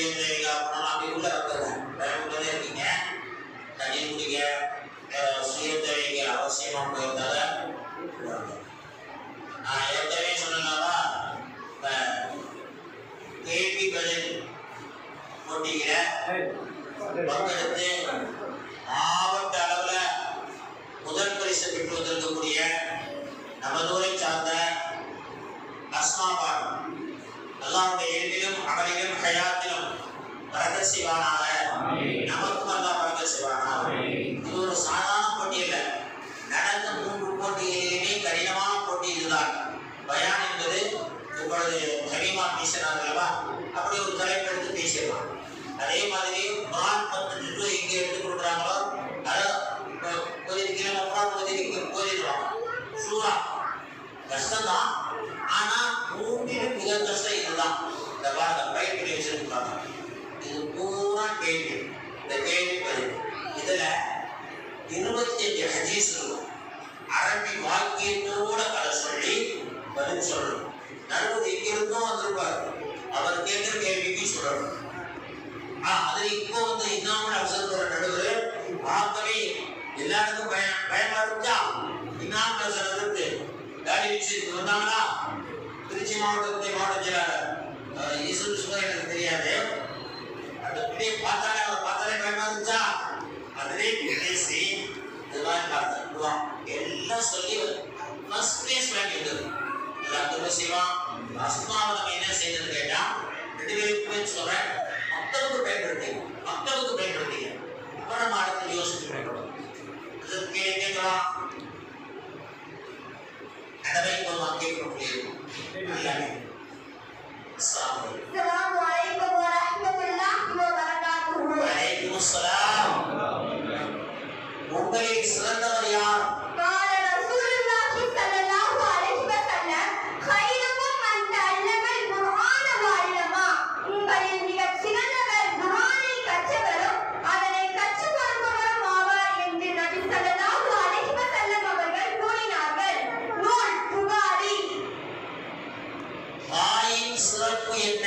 சுயதேவிக அப்புறம் அப்படி உள்ள வந்துடுங்க இருக்கீங்க. தண்ணி குடிக்க சுயதேவிக அவசியமா போயிருந்தால நான் ஏற்கனவே சொன்னேன்னாவா கேள்வி பதில் போட்டியில பங்கெடுத்து மாவட்ட அளவுல முதல் பரிசு பெற்று வந்திருக்கக்கூடிய நமதூரை சார்ந்த அஸ்மாபான் அல்லாஹ்வுடைய எல்லிலும் அமலிலும் ஹயாத்திலும் பரக்கத் செய்வானாக. நமக்கும் அல்லாஹ் பரக்கத் செய்வானாக. இது ஒரு சாதாரண போட்டி இல்ல. நடந்த 3 போட்டிகளிலுமே கடினமான போட்டி இதுதான். பயான் என்பது இப்பொழுது ஹலீமா பேசினார்களா, அப்படி ஒரு தலைப்பு எடுத்து பேசிடலாம். அதே மாதிரி குர்ஆன் 10 எங்க எடுத்து கொடுக்குறாங்களோ அதை போதிடுவாங்க. சூரா கஷ்டம்தான், ஆனா 3 மிக கஷ்டம் இதுதான். இந்த பாருங்க பயிற்சி வச்சிருக்காங்க. இது பூரா கேள்வி. இந்த கேள்வி பதில் இதுல 25 ஹதீஸ் இருக்கும். அரபி வாக்கியத்தோட அதை சொல்லி பதில் சொல்லணும். நடுவது எங்கிருந்தும் வந்திருப்பார், அவர் கேட்கிற கேள்விக்கு சொல்லணும். அது இப்போ வந்து இன்னாமல் அவசரத்தோட நடுவர் பார்க்கவே எல்லாருக்கும் பயமா இருந்துச்சா. இன்னாமல் அவசரத்துக்கு காலி வச்சு வந்தாங்களா திருச்சி மாவட்டத்துடைய மாவட்ட செயலாளர் ஈஸ்வர சுகர் எனக்கு தெரியாது. அந்த பிள்ளையை பார்த்தாலே அவர் பார்த்தாலே பயமா இருந்துச்சா. அதிலே பேசி இதெல்லாம் பார்த்துருவான் எல்லாம் சொல்லி ஃபர்ஸ்ட் பிளேஸ் வாங்கிட்டு எல்லாத்துக்கும் செய்வான். அஸ்மாவை நம்ம என்ன செய்யறது கேட்டா 2 பேருக்கு சொல்றேன், மக்களுக்கு பயன்படுத்திங்க. இப்ப நம்ம அடுத்து யோசிச்சு பயன்படும் கேட்கலாம். அதை கேட்க முடியும். அஸ்ஸலாமு அலைக்கும் வரஹ்மத்துல்லாஹி வபரகாத்துஹு. வலைக்கும் அஸ்ஸலாம். உங்களில் சிறந்தவர் யார்? قال رسول الله صلى الله عليه وسلم خيركم من تعلم القرآن وعلمه. உங்களில் மிகச் சிறந்தவர் குர்ஆனை கற்றவரும் அதனை கற்றுக் கொடுப்பவரும் ஆவார் என்று நபி ஸல்லல்லாஹு அலைஹி வஸல்லம் அவர்கள் கூறினார்கள். நூல் புகாரி. தாயின் சிறப்பு என்ன?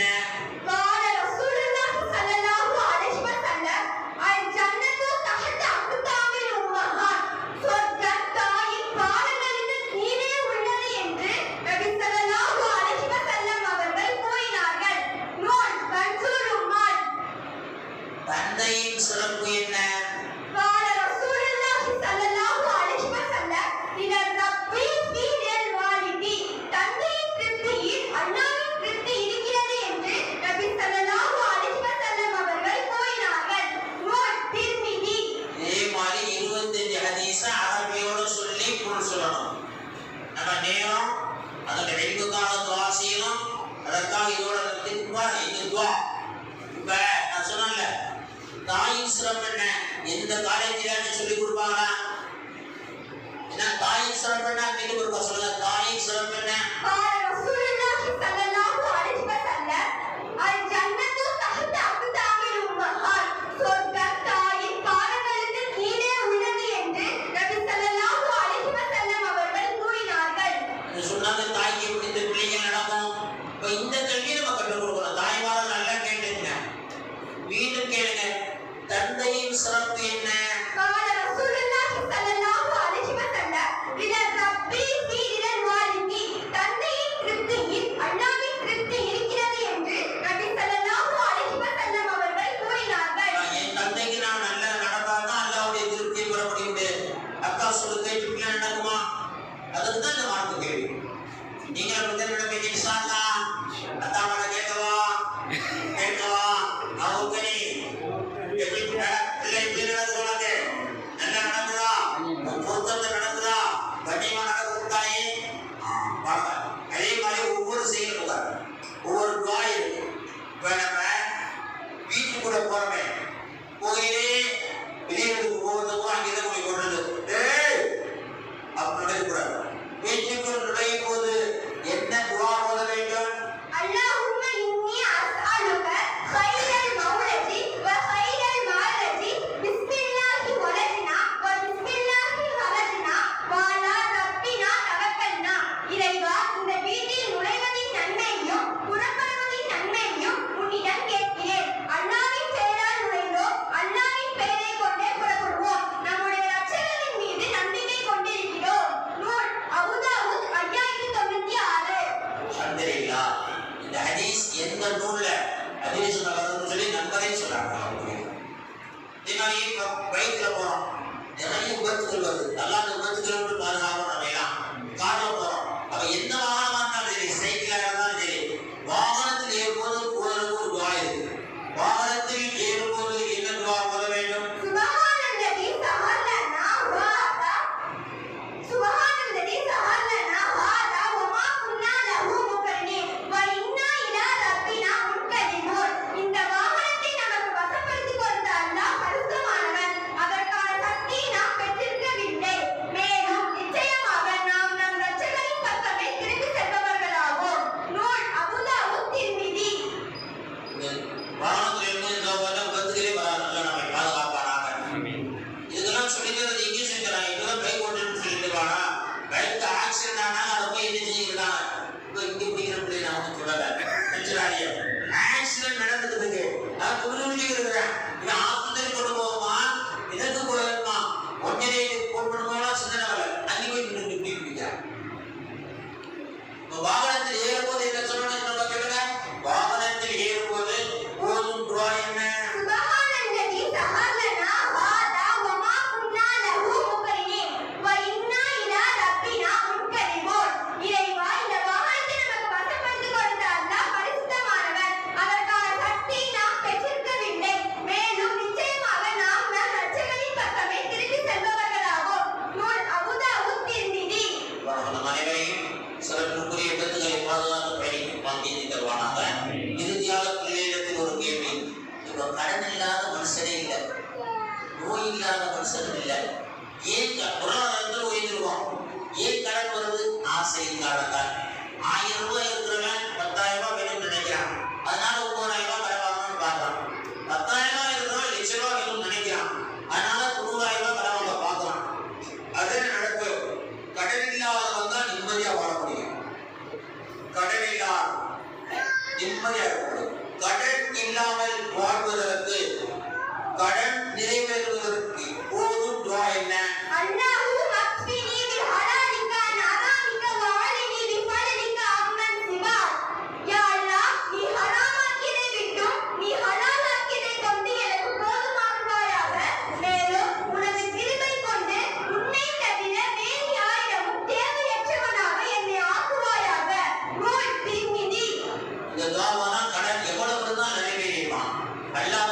قال رسول الله صلى الله عليه وسلم الجنة تحت أقدام الأمهات. சொர்க்கம் தாயின் பாதங்களுக்கு கீழே உள்ளது என்று நபி ஸல்லல்லாஹு அலைஹி வஸல்லம் அவர்கள் கூறினார்கள். நூல் கன்சூல் உம்மால். தந்தையின் சிறப்பு என்ன? قال رسول الله صلى الله عليه وسلم إلى الرب في الوالد. தந்தையின் திருப்தியில் அல்லாஹ்வின் திருப்தி இருக்கிறது என்று நபி ஸல்லல்லாஹு அலைஹி வஸல்லம் அவர்கள் கூறினார்கள். நூல் திர்மிதி. இதே மாதிரி 25 ஹதீஸ அரபியோட சொல்லி பொருள் சொல்லணும். நம்ம நேரம் அதோட வெடிப்புக்கான துவா செய்யணும். அதற்காக இதோட துவா. இப்ப நான் சொன்னேன்ல, தாயின் சிறப்பு என்ன? எந்த காலேஜில் சொல்லி கொடுப்பாங்களா? என்ன தாயின் சிறப்பு என்ன? கேட்டு கொடுப்பா சொல்லுங்க. தாயின் சிறப்பு என்ன? قال رسول الله صلى الله عليه وسلم الجنة تحت أقدام الأمهات. சொர்க்கம் தாயின் பாதங்களுக்கு கீழே உள்ளது என்று நபி ஸல்லல்லாஹு அலைஹி வஸல்லம் அவர்கள் கூறினார்கள். இது சொன்னாங்க தாய்க்கு எப்படி இந்த பிள்ளைங்க நடக்கும். இப்ப இந்த கல்வியை நம்ம கற்றுக் கொடுக்கணும். தாய்மார்கள் நல்லா கேட்டுங்க, மீண்டும் கேளுங்க. தந்தையின் சிறப்பு என்ன? قال رسول الله صلى الله عليه وسلم إلى الرب في الوالد. தந்தையின் திருப்தியில் அல்லாஹ்வின் திருப்தி இருக்கிறது என்று நபி ஸல்லல்லாஹு அலைஹி வஸல்லம் அவர்கள் கூறினார்கள். என் தந்தைக்கு நான் நல்ல நடந்தாதான் அல்லாஹ்வுடைய திருப்தியை பெற முடியும். அக்கா சொல்லு கேட்டு நடக்குமா? அதுக்கு தான் இந்த மார்க்கு கேள்வி. நீங்க முதலிடம் இன்ஷா அல்லாஹ் அத்தாமட கேட்கவா அவங்க பிள்ளை நடக்கலாம். மாதிரி பைக்ல போறோம், நிறைய விபத்துகள் வருது. நல்லா அந்த விபத்துகள் விட்டு பாதுகாப்போம். நம்ம எல்லாம் கார்ல போறோம். அப்ப எந்த வாகனமா இருந்தாலும் சரி, சைக்கிளா இருந்தாலும் சரி, வாகனத்தில் ஏறும்போது ஓரளவுக்கு ஒரு துவா இருக்கு. வாகனத்தில் ஏறும்போது என்ன துவா ஓத வேண்டும்? சுபஹானல்லதி சஹலனா ஹாதா சுபஹானல்லதி சஹலனா ஹாதா வமா குன்னா லஹு முக்ரினீன் வ இன்னா இலா ரப்பினா முன்கலிபூன். இந்த வாகனத்தை நமக்கு வசப்படுத்திக் கொடுத்த அல்லாஹ் பரிசுத்தமானவன். அதற்கான சக்தி நாம் பெற்றிருக்கவில்லை. மேலும் நிச்சயமாக நாம் நம் இரட்சகரின் பக்கமே திரும்பி செல்பவர்களாவோம். நூல் அபூதாவூத் திர்மிதி. வாகனத்தில் ஏறும்போது இந்த விபத்துகளே வராது. நம்மை பாதுகாப்பானாங்க. இதெல்லாம் சொல்லிக்கிறது இங்கே செஞ்சுறாங்க. இப்பதான் பைக் ஓட்டுன்னு சொல்லிட்டு வானா, பைக் ஆக்சிடென்ட் ஆனாங்க, அதை போய் என்ன செஞ்சுக்கிறாங்க? இப்போ இங்கே பிடிக்கிற பிள்ளை நான் ஒன்றும் சொல்லலை, செஞ்சுறாங்க. ஆக்சிடென்ட் நடந்துக்குதுங்க, நான் துணிஞ்சுக்கு இருக்கிறேன். இவன் ஆஸ்பத்திரி கொண்டு போவோமா, இதற்கு போயிருமா, ஒன்றரை போன் பண்ணுவோம்னா சிந்தனை வரல. அங்கே போய் நின்று பிடிக்கிறாங்க. இப்போ வாகனத்தில் ஏறும்போது என்ன சொல்லணும்? நம்ம சொல்லுங்க. வாகனத்தில் ஏறும்போது போதும் துவா என்ன? சுபஹானல்லதி சஹலனா ஹாதா வமா குன்னா லஹு முக்ரினீன் வ இன்னா இலா ரப்பினா முன்கலிபூன். இறைவா, இந்த வாகனத்தை நமக்கு வசப்படுத்திக் கொடுத்த அல்லாஹ் பரிசுத்தமானவன். அதற்கான சக்தி நாம் பெற்றிருக்கவில்லை. மேலும் நிச்சயமாக நாம் நம் இரட்சகரின் பக்கமே திரும்பி செல்பவர்களாவோம். நூல் அபூதாவூத் திர்மிதி. நம் அனைவரையும் சிறப்புக்குரிய விபத்துகளை பாதுகாத்து பயணிக்கும் பாக்கியத்தை தருவானாங்க. இறுதியாக பிள்ளையிடத்தில் ஒரு கேள்வி. இப்போ கடன் இல்லாத மனுஷனே இல்லை, நோய் இல்லாத மனுஷனும் இல்லை. ஏன் பொருளாதாரத்தில் உயர்ந்திருக்கோம்? ஏன் கடன் வருது? ஆசையின் காரணத்தால். 1000 ரூபாய் இருக்கிறவன் 10,000 ரூபாய் வேணும்னு நினைக்கிறான். அதனால 9,000 ரூபாய் கடன் வாங்கணும்னு பார்க்கறான். 10,000 ரூபாய் இருக்கிறவன் 1,00,000 ரூபாய் வேணும்னு நினைக்கிறான். அதனால 90,000 ரூபாய் கடன் வாங்க பார்க்கறான். அதே நடப்பு. கடன் இல்லாதவன் தான் நிம்மதியா வாழ முடியும். கடன் இல்லாத நிம்மதியா இருக்கணும். கடன் இல்லாமல் வாழ்வதற்கு, கடன் நிறைவேறுவதற்கு போதும் துவா என்ன? அல்லாஹு மக்ஃபினி பில் ஹலாலிக அன் ஹராமிக வ அலினி பி ஃபதலிக அம்மன் சிவாக். யா அல்லாஹ், நீ ஹராமாக்கியதை விட்டும் நீ ஹலாலாக்கியதை கொண்டு எனக்கு போதுமாக்குவாயாக. மேலும் உனது கிருபை கொண்டு உன்னை தவிர வேறு யாரிடமும் தேவையற்றவனாக என்னை ஆக்குவாயாக. நூல் திர்மிதி. இந்த துவாவானா கடன் எவ்வளவு இருந்தால் நிறைவேறிடுவான். அல்லாஹ்